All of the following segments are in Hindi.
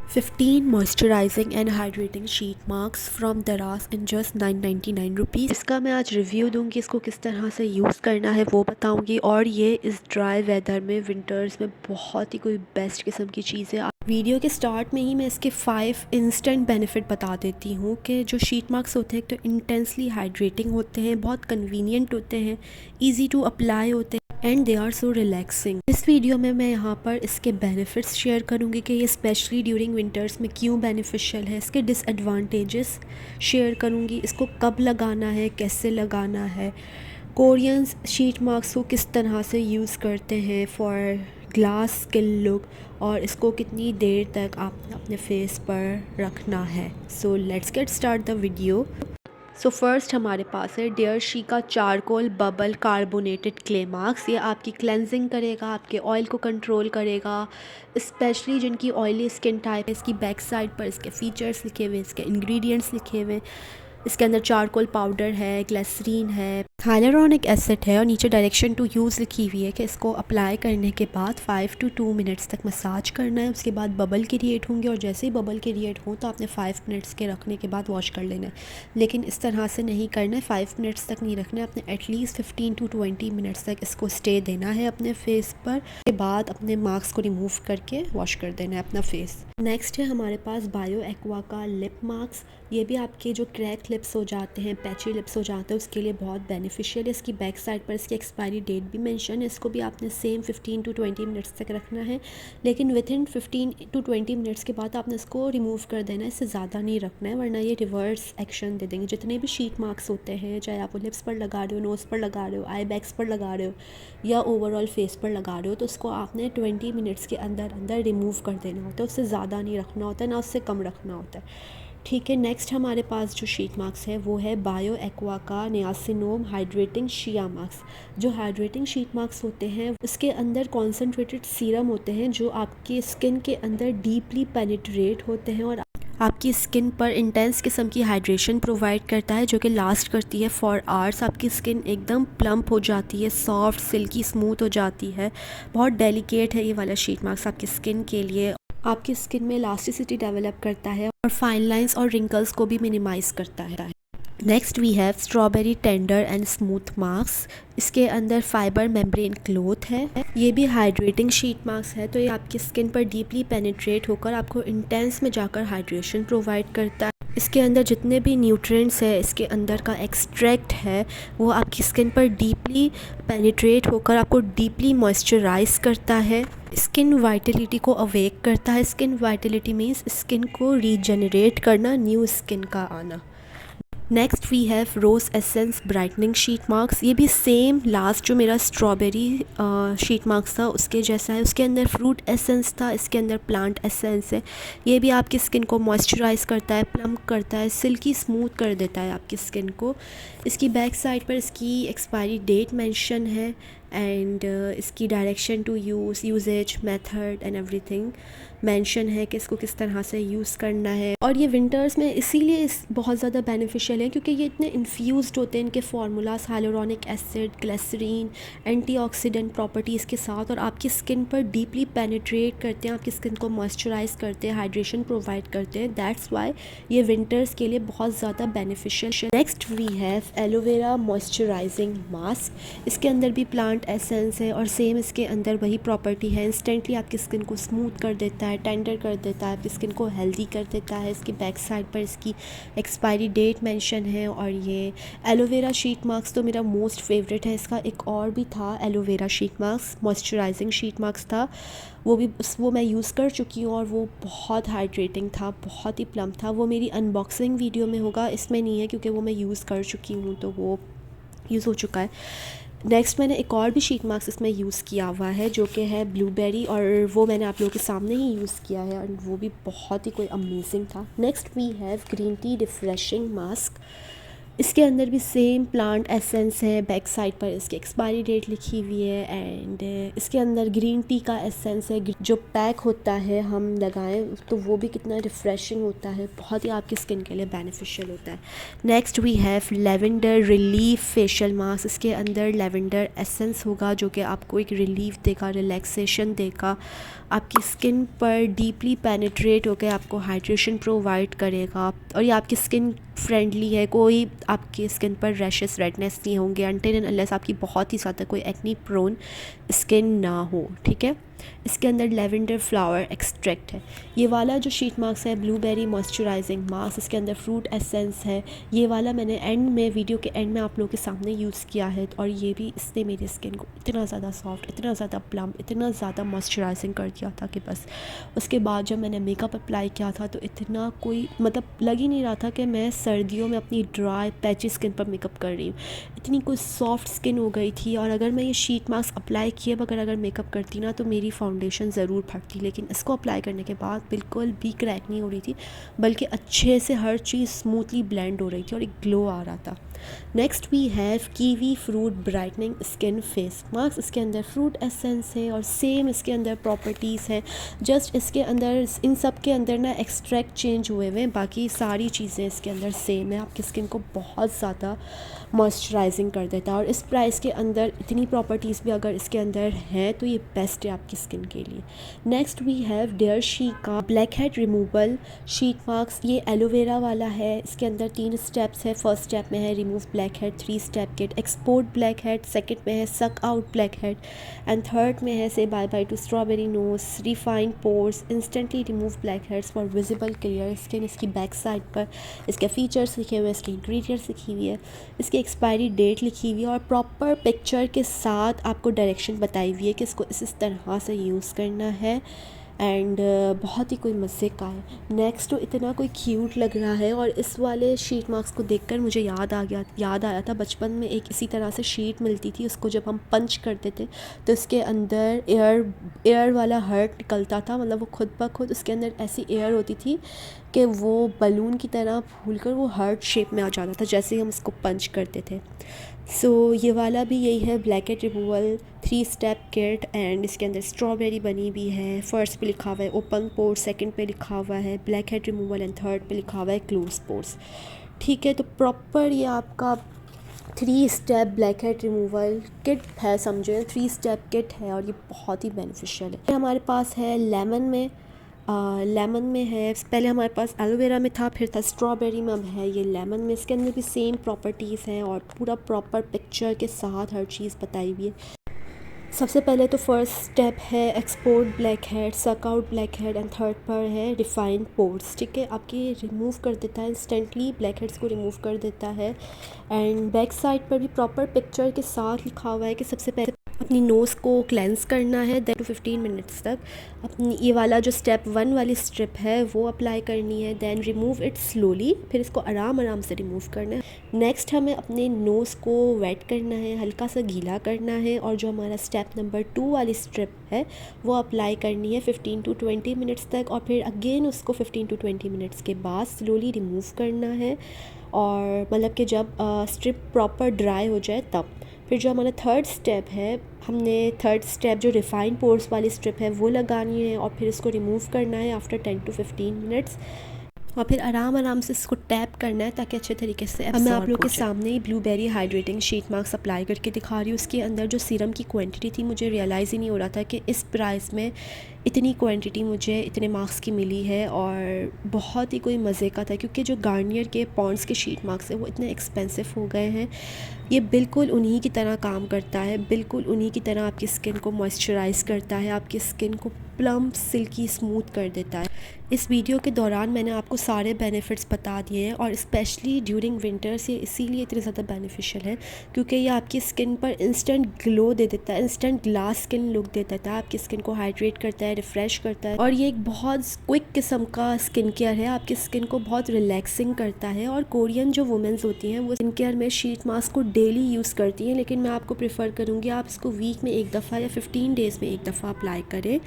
15 moisturising and hydrating sheet mask from दराज इन जस्ट 999 रुपीज़। इसका मैं आज रिव्यू दूंगी, इसको किस तरह से यूज़ करना है वो बताऊंगी। और ये इस ड्राई वेदर में, विंटर्स में बहुत ही कोई बेस्ट किस्म की चीज़ है। वीडियो के स्टार्ट में ही मैं इसके 5 इंस्टेंट बेनिफिट बता देती हूँ कि जो शीट मास्क होते हैं तो इंटेंसली हाइड्रेटिंग होते हैं, बहुत कन्वीनियंट होते हैं, ईजी टू अप्लाई होते हैं and they are so relaxing. इस वीडियो में मैं यहाँ पर इसके बेनिफिट्स शेयर करूँगी कि ये स्पेशली ड्यूरिंग विंटर्स में क्यों बेनिफिशियल है, इसके डिसएडवांटेजेस शेयर करूँगी, इसको कब लगाना है, कैसे लगाना है, कोरियंस शीट मास्क को किस तरह से यूज़ करते हैं फॉर ग्लास स्किन लुक, और इसको कितनी देर तक आप अपने फेस पर रखना है। So let's get start the video. So first हमारे पास है डियर शी का charcoal bubble carbonated clay mask. ये आपकी क्लेंजिंग करेगा, आपके ऑयल को कंट्रोल करेगा, स्पेशली जिनकी ऑयली स्किन टाइप है। इसकी बैक साइड पर इसके फीचर्स लिखे हुए, इसके इंग्रेडिएंट्स लिखे हुए। इसके अंदर चारकोल पाउडर है, ग्लिसरीन है, हाइलुरोनिक एसिड है और नीचे डायरेक्शन टू यूज़ लिखी हुई है कि इसको अप्लाई करने के बाद 5 to 2 मिनट्स तक मसाज करना है। उसके बाद बबल क्रिएट होंगे और जैसे ही बबल क्रिएट हो तो आपने 5 मिनट्स के रखने के बाद वॉश कर लेना है। लेकिन इस तरह से नहीं करना है, 5 मिनट्स तक नहीं रखना है, आपने एटलीस्ट 15 to 20 मिनट्स तक इसको स्टे देना है अपने फेस पर। के बाद अपने मास्क को रिमूव करके वॉश कर देना है अपना फेस। नेक्स्ट है हमारे पास बायो एक्वा का लिप मास्क। ये भी आपके जो क्रैक लिप्स हो जाते हैं, पैची लिप्स हो जाते हैं, उसके लिए बहुत बेनिफिशियल है। इसकी बैक साइड पर इसकी एक्सपायरी डेट भी मेंशन है। इसको भी आपने सेम 15 to 20 मिनट्स तक रखना है, लेकिन विद इन 15 to 20 मिनट्स के बाद आपने इसको रिमूव कर देना है, इससे ज़्यादा नहीं रखना है वरना ये रिवर्स एक्शन दे देंगे। जितने भी शीट मार्क्स होते हैं, चाहे आप लिप्स पर लगा रहे हो, नोज़ पर लगा रहे हो, आई बैग्स पर लगा रहे हो या ओवरऑल फेस पर लगा रहे हो, तो उसको आपने 20 मिनट्स के अंदर अंदर रिमूव कर देना होता है। उससे ज़्यादा नहीं रखना होता है, ना उससे कम रखना होता है। ठीक है, नेक्स्ट हमारे पास जो शीट मास्क है वो है बायो एक्वा का नियासिनोम हाइड्रेटिंग शिया मास्क। जो हाइड्रेटिंग शीट मास्क होते हैं उसके अंदर कॉन्सेंट्रेटेड सीरम होते हैं जो आपकी स्किन के अंदर डीपली पेनिट्रेट होते हैं और आपकी स्किन पर इंटेंस किस्म की हाइड्रेशन प्रोवाइड करता है, जो कि लास्ट करती है फॉर आवर्स। आपकी स्किन एकदम प्लम्प हो जाती है, सॉफ्ट, सिल्की, स्मूथ हो जाती है। बहुत डेलिकेट है ये वाला शीट मास्क आपकी स्किन के लिए। आपकी स्किन में इलास्टिसिटी डेवलप करता है और फाइन लाइंस और रिंकल्स को भी मिनिमाइज करता है। Next we have strawberry tender and smooth mask. इसके अंदर फाइबर मेम्ब्रेन क्लोथ है। ये भी हाइड्रेटिंग शीट मास्क है, तो ये आपकी स्किन पर डीपली पेनिट्रेट होकर आपको इंटेंस में जाकर हाइड्रेशन प्रोवाइड करता है। इसके अंदर जितने भी न्यूट्रिएंट्स है, इसके अंदर का एक्सट्रैक्ट है, वो आपकी स्किन पर डीपली पेनिट्रेट होकर आपको डीपली मॉइस्चराइज करता है, स्किन वाइटलिटी को अवेक करता है। स्किन वाइटलिटी मीन्स स्किन को रीजनरेट करना, न्यू स्किन का आना। Next we have rose essence brightening sheet mask. ये भी सेम लास्ट जो मेरा स्ट्रॉबेरी शीट मास्क था उसके जैसा है। उसके अंदर फ्रूट एसेंस था, इसके अंदर प्लांट एसेंस है। ये भी आपकी स्किन को मॉइस्चराइज करता है, प्लम्प करता है, सिल्की स्मूथ कर देता है आपकी स्किन को। इसकी बैक साइड पर इसकी एक्सपायरी डेट मेंशन है एंड इसकी direction to usage method and everything mention है कि इसको किस तरह से यूज़ करना है। और ये विंटर्स में इसीलिए बहुत ज़्यादा बेनिफिशियल है क्योंकि ये इतने इन्फ्यूज़्ड होते हैं, इनके formulas hyaluronic acid, glycerin, antioxidant properties के साथ, और आपकी स्किन पर डीपली पेनिट्रेट करते हैं, आपकी स्किन को मॉइस्चराइज करते हैं, हाइड्रेशन प्रोवाइड करते हैं। दैट्स वाई ये विंटर्स के लिए बहुत ज़्यादा beneficial. Next we have aloe vera moisturizing mask. इसके अंदर भी प्लांट एसेंस है और सेम इसके अंदर वही प्रॉपर्टी है, इंस्टेंटली आपकी स्किन को स्मूथ कर देता है, टेंडर कर देता है, आपकी स्किन को हेल्दी कर देता है। इसकी बैक साइड पर इसकी एक्सपायरी डेट मेंशन है। और ये एलोवेरा शीट मास्क तो मेरा मोस्ट फेवरेट है। इसका एक और भी था aloe vera sheet mask, moisturising sheet mask था, वो मैं यूज़ कर चुकी हूँ और वो बहुत हाइड्रेटिंग था, बहुत ही प्लम्प था। वो मेरी अनबॉक्सिंग वीडियो में होगा, इसमें नहीं है क्योंकि वो मैं यूज़ कर चुकी हूँ, तो वो यूज़ हो चुका है। नेक्स्ट मैंने एक और भी शीट मास्क इसमें यूज़ किया हुआ है जो कि है ब्लूबेरी, और वो मैंने आप लोगों के सामने ही यूज़ किया है और वो भी बहुत ही कोई अमेजिंग था। Next we have green tea refreshing mask. इसके अंदर भी सेम प्लांट एसेंस है, बैक साइड पर इसकी एक्सपायरी डेट लिखी हुई है। एंड इसके अंदर ग्रीन टी का एसेंस है, जो पैक होता है हम लगाएं तो वो भी कितना रिफ़्रेशिंग होता है, बहुत ही आपकी स्किन के लिए बेनिफिशियल होता है। Next we have lavender relief facial mask. इसके अंदर लेवेंडर एसेंस होगा जो कि आपको एक रिलीफ देगा, रिलैक्सेशन देगा, आपकी स्किन पर डीपली पेनिट्रेट होकर आपको हाइड्रेशन प्रोवाइड करेगा। और ये आपकी स्किन फ्रेंडली है, कोई आपकी स्किन पर रैशेस रेडनेस नहीं होंगे अनटिल एंड अनलेस आपकी बहुत ही ज़्यादा कोई एक्नी प्रोन स्किन ना हो, ठीक है। इसके अंदर लेवेंडर फ्लावर एक्सट्रैक्ट है। ये वाला जो शीट मास्क है ब्लूबेरी मॉइस्चराइजिंग मास्क, इसके अंदर फ्रूट एसेंस है। ये वाला मैंने एंड में, वीडियो के एंड में आप लोगों के सामने यूज़ किया है, और ये भी इसने मेरी स्किन को इतना ज़्यादा सॉफ्ट, इतना ज़्यादा प्लम्प, इतना ज़्यादा मॉइस्चराइजिंग कर दिया था कि बस। उसके बाद जब मैंने मेकअप अप्लाई किया था तो इतना कोई मतलब लग ही नहीं रहा था कि मैं सर्दियों में अपनी ड्राई पैची स्किन पर मेकअप कर रही हूँ। इतनी कोई सॉफ्ट स्किन हो गई थी। और अगर मैं ये शीट मास्क अप्लाई किए बगैर अगर मेकअप करती ना तो मेरी फाउंडेशन ज़रूर फटती, लेकिन इसको अप्लाई करने के बाद बिल्कुल भी क्रैक नहीं हो रही थी, बल्कि अच्छे से हर चीज़ स्मूथली ब्लेंड हो रही थी और एक ग्लो आ रहा था। Next we have kiwi fruit brightening skin face mask. इसके अंदर फ्रूट एसेंस है और सेम इसके अंदर प्रॉपर्टीज़ है, जस्ट इसके अंदर इन सब के अंदर ना एक्सट्रैक्ट चेंज हुए हुए हैं, बाकी सारी चीज़ें इसके अंदर सेम है। आपकी स्किन को बहुत ज़्यादा मॉइस्चराइजिंग कर देता है और इस प्राइस के अंदर इतनी प्रॉपर्टीज़ भी अगर इसके अंदर हैं तो ये बेस्ट है आपकी स्किन के लिए। Next we have dare she का black head removal sheet mask. ये एलोवेरा वाला है। इसके अंदर 3 स्टेप्स है। फर्स्ट स्टेप में है remove black head, 3 step kit, export black head, second में है suck out black head, and third में है say bye bye to strawberry nose, refined pores, instantly remove black heads for visible clear skin. इसकी बैक साइड पर इसके फीचर्स लिखे हुए हैं, इसकी इंग्रेडिएंट्स लिखी हुई है, इसकी एक्सपायरी डेट लिखी हुई है और प्रॉपर पिक्चर के साथ आपको डायरेक्शन बताई हुई है कि इसको इस तरह से यूज़ करना है। एंड बहुत ही कोई मज़े का है। नेक्स्ट तो इतना कोई क्यूट लग रहा है। और इस वाले शीट मास्क को देखकर मुझे याद आया था बचपन में एक इसी तरह से शीट मिलती थी, उसको जब हम पंच करते थे तो इसके अंदर एयर वाला हर्ट निकलता था, मतलब वो खुद ब खुद उसके अंदर ऐसी एयर होती थी कि वो बलून की तरह फूलकर वो हार्ट शेप में आ जाता था जैसे ही हम इसको पंच करते थे। सो ये वाला भी यही है, black head removal 3 step kit, and इसके अंदर स्ट्रॉबेरी बनी हुई है। फर्स्ट पे लिखा हुआ है ओपन पोर्स, सेकंड पे लिखा हुआ है black head removal, and third पे लिखा हुआ है क्लोज पोर्स, ठीक है। तो प्रॉपर ये आपका 3 step black head removal kit है, समझे, 3 स्टेप किट है और ये बहुत ही बेनिफिशियल है। हमारे पास है लेमन में है। पहले हमारे पास एलोवेरा में था, फिर था स्ट्रॉबेरी में, अब है ये लेमन में। इसके अंदर भी सेम प्रॉपर्टीज़ हैं और पूरा प्रॉपर पिक्चर के साथ हर चीज़ बताई हुई है। सबसे पहले तो फर्स्ट स्टेप है एक्सपोर्ट ब्लैक हेड, सक out black head, and third पर है रिफाइंड पोर्स, ठीक है। आपकी रिमूव कर देता है, इंस्टेंटली ब्लैक हेड्स को रिमूव कर देता है। एंड बैक साइड पर भी प्रॉपर पिक्चर के साथ लिखा हुआ है कि सबसे पहले अपनी नोज़ को क्लेंस करना है, देन 15 मिनट्स तक अपनी ये वाला जो स्टेप 1 वाली स्ट्रिप है वो अप्लाई करनी है, देन रिमूव इट स्लोली, फिर इसको आराम से रिमूव करना है। नेक्स्ट हमें अपने नोज़ को वेट करना है, हल्का सा गीला करना है, और जो हमारा स्टेप नंबर 2 वाली स्ट्रिप है वो अप्लाई करनी है 15 to 20 मिनट्स तक, और फिर अगेन उसको 15 to 20 मिनट्स के बाद स्लोली रिमूव करना है, और मतलब कि जब स्ट्रिप प्रॉपर ड्राई हो जाए तब। फिर जो हमारा थर्ड स्टेप है, हमने थर्ड स्टेप जो रिफाइंड पोर्स वाली स्ट्रिप है वो लगानी है, और फिर इसको रिमूव करना है आफ्टर 10 to 15 मिनट्स, और फिर आराम से इसको टैप करना है ताकि अच्छे तरीके से। अब मैं आप लोग के सामने ही blueberry hydrating sheet mask apply करके दिखा रही हूँ। उसके अंदर जो सीरम की क्वांटिटी थी मुझे रियलाइज़ ही नहीं हो रहा था कि इस प्राइस में इतनी क्वांटिटी मुझे इतने मास्क की मिली है, और बहुत ही कोई मज़े का था, क्योंकि जो गार्नियर के पॉन्ड्स के शीट मास्क है वो इतने एक्सपेंसिव हो गए हैं। ये बिल्कुल उन्हीं की तरह काम करता है, बिल्कुल उन्हीं की तरह आपकी स्किन को मॉइस्चराइज़ करता है, आपकी स्किन को प्लम्प सिल्की स्मूथ कर देता है। इस वीडियो के दौरान मैंने आपको सारे बेनिफिट्स बता दिए हैं, और स्पेशली ड्यूरिंग विंटर्स ये इसीलिए इतने ज़्यादा बेनिफिशियल है क्योंकि ये आपकी स्किन पर इंस्टेंट ग्लो दे देता है, इंस्टेंट ग्लास स्किन लुक दे देता है, आपकी स्किन को हाइड्रेट करता है, रिफ़्रेश करता है, और ये एक बहुत क्विक किस्म का स्किन केयर है, आपकी स्किन को बहुत रिलैक्सिंग करता है। और कोरियन जो वुमेंस होती हैं वो स्किन केयर में शीट मास्क को डेली यूज़ करती हैं, लेकिन मैं आपको प्रेफर करूँगी आप इसको वीक में एक दफ़ा या 15 डेज़ में एक दफ़ा अप्लाई करें,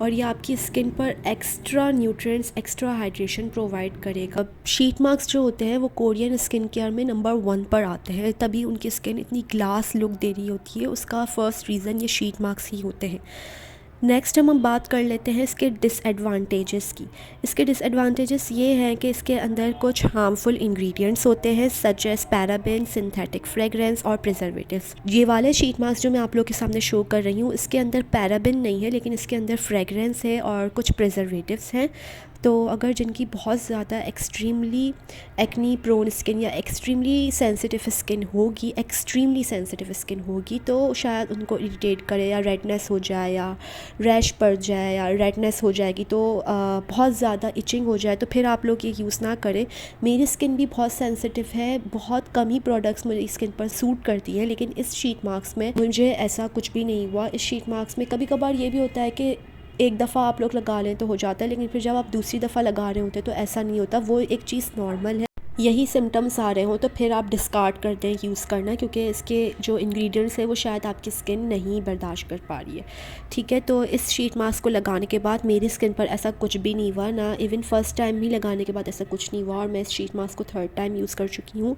और ये आपकी स्किन पर extra nutrients nutrients, extra hydration provide करेगा। शीट मार्क्स जो होते हैं वो कोरियन स्किन केयर में नंबर 1 पर आते हैं, तभी उनकी स्किन इतनी ग्लास लुक दे रही होती है। उसका फर्स्ट रीज़न ये शीट मार्क्स ही होते हैं। नेक्स्ट हम बात कर लेते हैं इसके डिसएडवांटेजेस की। इसके डिसएडवांटेजेस ये हैं कि इसके अंदर कुछ हार्मफुल इंग्रेडिएंट्स होते हैं, such as paraben, synthetic fragrance और प्रिजर्वेटिव्स। ये वाले शीट मास्क जो मैं आप लोग के सामने शो कर रही हूँ, इसके अंदर पैराबेन नहीं है, लेकिन इसके अंदर फ्रेगरेंस है और कुछ प्रिजर्वेटिव्स हैं। तो अगर जिनकी बहुत ज़्यादा एक्सट्रीमली एक्नी प्रोन स्किन या एक्सट्रीमली सेंसिटिव स्किन होगी तो शायद उनको इरिटेट करे या रेडनेस हो जाए या रैश पड़ जाए या रेडनेस हो जाएगी, तो बहुत ज़्यादा इचिंग हो जाए, तो फिर आप लोग ये यूज़ ना करें। मेरी स्किन भी बहुत सेंसिटिव है, बहुत कम ही प्रोडक्ट्स मेरी स्किन पर सूट करती हैं, लेकिन इस शीट मास्क में मुझे ऐसा कुछ भी नहीं हुआ। इस शीट मास्क में कभी कभार ये भी होता है कि एक दफ़ा आप लोग लगा लें तो हो जाता है, लेकिन फिर जब आप दूसरी दफ़ा लगा रहे होते हैं तो ऐसा नहीं होता। वो एक चीज़ नॉर्मल है। यही सिम्टम्स आ रहे हो तो फिर आप डिस्कार्ड कर दें यूज़ करना, क्योंकि इसके जो इंग्रेडिएंट्स है वो शायद आपकी स्किन नहीं बर्दाश्त कर पा रही है। ठीक है, तो इस शीट मास्क को लगाने के बाद मेरी स्किन पर ऐसा कुछ भी नहीं हुआ, ना इवन फर्स्ट टाइम भी लगाने के बाद ऐसा कुछ नहीं हुआ। और मैं इस शीट मास्क को 3rd टाइम यूज़ कर चुकी हूँ।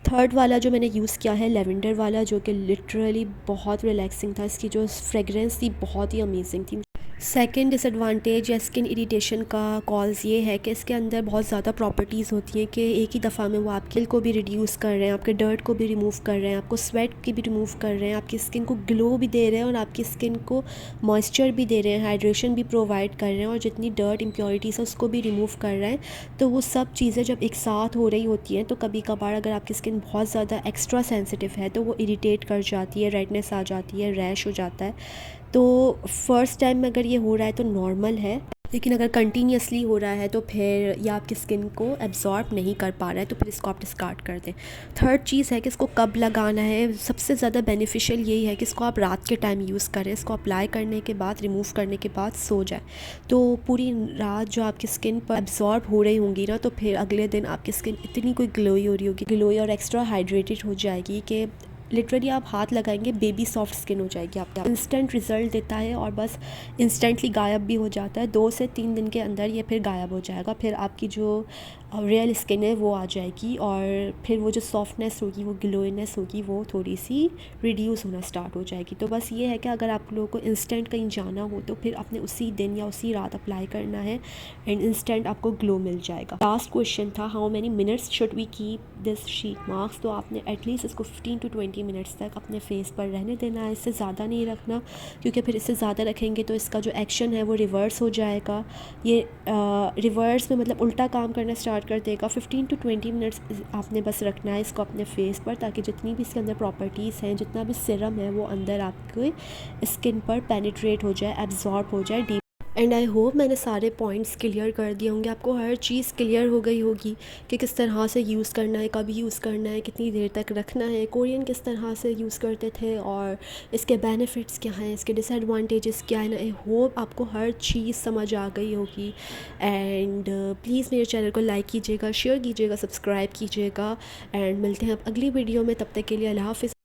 3rd वाला जो मैंने यूज़ किया है लेवेंडर वाला, जो कि लिटरली बहुत रिलैक्सिंग था। इसकी जो फ्रेगरेंस थी बहुत ही अमेजिंग थी। सेकेंड डिसएडवांटेज या स्किन इरिटेशन का कॉज ये है कि इसके अंदर बहुत ज़्यादा प्रॉपर्टीज़ होती हैं कि एक ही दफ़ा में वो आपके को भी रिड्यूस कर रहे हैं, आपके डर्ट को भी रिमूव कर रहे हैं, आपको स्वेट की भी रिमूव कर रहे हैं, आपकी स्किन को ग्लो भी दे रहे हैं और आपकी स्किन को मॉइस्चर भी दे रहे हैं, हाइड्रेशन भी प्रोवाइड कर रहे हैं और जितनी डर्ट इम्प्योरिटीज़ है उसको भी रिमूव कर रहे हैं। तो वो सब चीज़ें जब एक साथ हो रही होती हैं तो कभी कभार अगर आपकी स्किन बहुत ज़्यादा एक्स्ट्रा सेंसिटिव है तो वो इरिटेट कर जाती है, रेडनेस आ जाती है, रैश हो जाता है। तो फ़र्स्ट टाइम में अगर ये हो रहा है तो नॉर्मल है, लेकिन अगर कंटिन्यूसली हो रहा है तो फिर या आपकी स्किन को एब्जॉर्ब नहीं कर पा रहा है तो फिर इसको आप डिस्कार्ड कर दें। 3rd चीज़ है कि इसको कब लगाना है। सबसे ज़्यादा बेनिफिशियल यही है कि इसको आप रात के टाइम यूज़ करें। इसको अप्लाई करने के बाद, रिमूव करने के बाद सो जाए, तो पूरी रात जो आपकी स्किन पर एब्जॉर्ब हो रही होंगी ना, तो फिर अगले दिन आपकी स्किन इतनी कोई ग्लोई हो रही होगी, ग्लोई और एक्स्ट्रा हाइड्रेटेड हो जाएगी कि लिटरली आप हाथ लगाएंगे बेबी सॉफ्ट स्किन हो जाएगी आपका। इंस्टेंट रिज़ल्ट देता है और बस इंस्टेंटली गायब भी हो जाता है। 2 से 3 दिन के अंदर ये फिर गायब हो जाएगा। फिर आपकी जो रियल स्किन है वो आ जाएगी और फिर वो जो सॉफ्टनेस होगी, वो ग्लोइनेस होगी, वो थोड़ी सी रिड्यूस होना स्टार्ट हो जाएगी। तो बस ये है कि अगर आप लोगों को इंस्टेंट कहीं जाना हो तो फिर आपने उसी दिन या उसी रात अप्लाई करना है एंड इंस्टेंट आपको ग्लो मिल जाएगा। लास्ट क्वेश्चन था, how many minutes should we keep this sheet mask. तो आपने एटलीस्ट इसको 15 to 20 मिनट्स तक अपने फेस पर रहने देना है, इससे ज़्यादा नहीं रखना, क्योंकि फिर इससे ज़्यादा रखेंगे तो इसका जो एक्शन है वो रिवर्स हो जाएगा। ये रिवर्स में मतलब उल्टा काम करना स्टार्ट कर देगा। 15 to 20 मिनट्स आपने बस रखना है इसको अपने फेस पर, ताकि जितनी भी इसके अंदर प्रॉपर्टीज़ हैं, जितना भी सिरम है वो अंदर आपके स्किन पर पेनिट्रेट हो जाए, एब्जॉर्ब हो जाए डीप। एंड आई होप मैंने सारे पॉइंट्स क्लियर कर दिए होंगे, आपको हर चीज़ क्लियर हो गई होगी कि किस तरह से यूज़ करना है, कब यूज़ करना है, कितनी देर तक रखना है, कोरियन किस तरह से यूज़ करते थे और इसके बेनिफिट्स क्या हैं, इसके डिसएडवांटेजेस क्या हैं। आई होप आपको हर चीज़ समझ आ गई होगी। एंड प्लीज़ मेरे चैनल को लाइक कीजिएगा, शेयर कीजिएगा, सब्सक्राइब कीजिएगा एंड मिलते हैं अब अगली वीडियो में। तब तक के लिए अल्लाह हाफ़िज़।